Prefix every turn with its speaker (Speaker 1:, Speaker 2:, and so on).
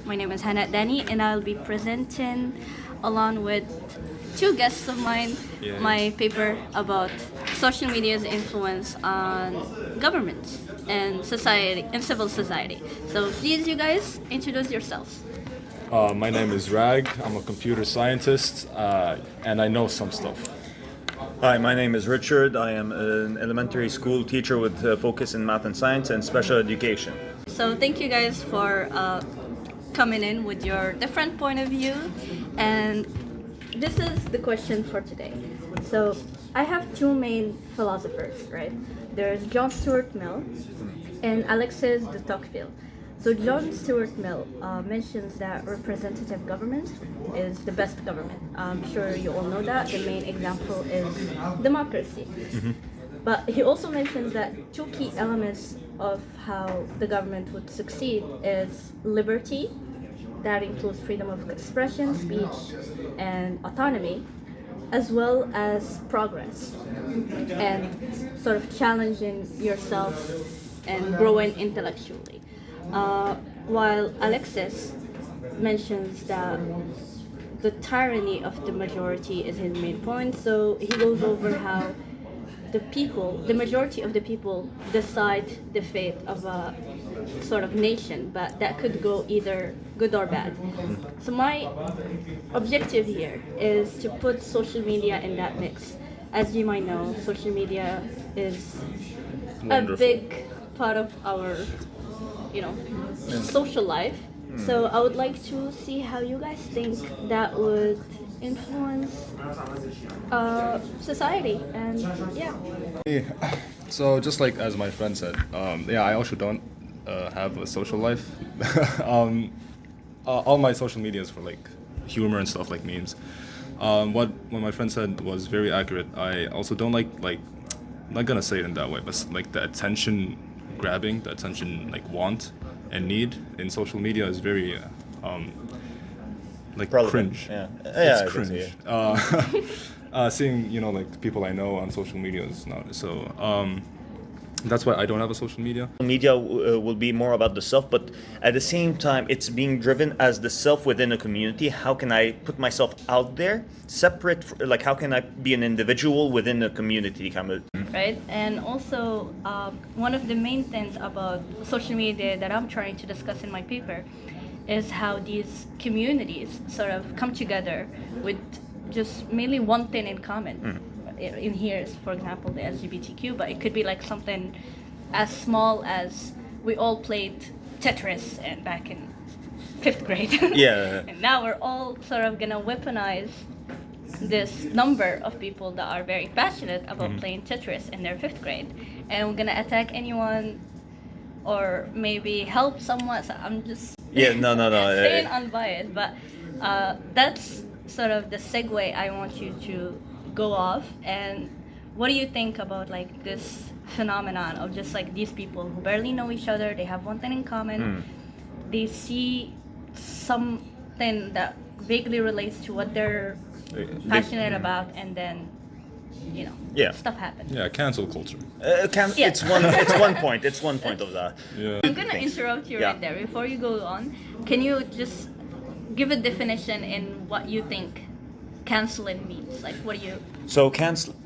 Speaker 1: My name is Hanaa and I'll be presenting along with two guests of mine my paper about social media's influence on government and society and civil society. So please, you guys, introduce yourselves.
Speaker 2: My name is Rag. I'm a computer scientist, and I know some stuff.
Speaker 3: Hi, my name is Richard. I am an elementary school teacher with a focus in math and science and special education.
Speaker 1: So thank you guys for coming in with your different point of view. And this is the question for today. So I have two main philosophers, right? There's John Stuart Mill and Alexis de Tocqueville. So John Stuart Mill mentions that representative government is the best government. I'm sure you all know that. The main example is democracy. But he also mentions that two key elements of how the government would succeed is liberty, that includes freedom of expression, speech, and autonomy, as well as progress and sort of challenging yourself and growing intellectually. While Alexis mentions that the tyranny of the majority is his main point, so he goes over how the majority of the people decide the fate of a sort of nation, but that could go either good or bad. So my objective here is to put social media in that mix. As you might know, social media is
Speaker 2: Wonderful.
Speaker 1: a big part of our, social life. So I would like to see how you guys think that would influence society, and
Speaker 2: So just like as my friend said, I also don't have a social life. All my social media is for like humor and stuff, like memes. What my friend said was very accurate. I also don't like I'm not gonna say it in that way, but like the attention grabbing, the attention like want and need in social media is very like
Speaker 3: Relevant,
Speaker 2: cringe.
Speaker 3: yeah.
Speaker 2: It's
Speaker 3: I can
Speaker 2: cringe.
Speaker 3: see it.
Speaker 2: Seeing like people I know on social media is not so. That's why I don't have a social media.
Speaker 3: Media will be more about the self, but at the same time, it's being driven as the self within a community. How can I put myself out there, separate? Like, how can I be an individual within a community? Kind of.
Speaker 1: right? And also, one of the main things about social media that I'm trying to discuss in my paper is how these communities sort of come together with just mainly one thing in common. In here is, for example, the LGBTQ, but it could be like something as small as we all played Tetris and back in 5th grade.
Speaker 3: Yeah.
Speaker 1: And now we're all sort of gonna weaponize this number of people that are very passionate about playing Tetris in their 5th grade, and we're gonna attack anyone or maybe help someone. So I'm just
Speaker 3: No.
Speaker 1: staying unbiased, but that's sort of the segue I want you to go off. And what do you think about like this phenomenon of just like these people who barely know each other, they have one thing in common, they see something that vaguely relates to what they're passionate about, and then stuff happens.
Speaker 2: Yeah, cancel culture.
Speaker 3: It's one point. It's one point of that.
Speaker 2: Yeah.
Speaker 1: I'm gonna interrupt you right there. Before you go on, can you just give a definition in what you think canceling means? Like, what do you...
Speaker 3: So canceling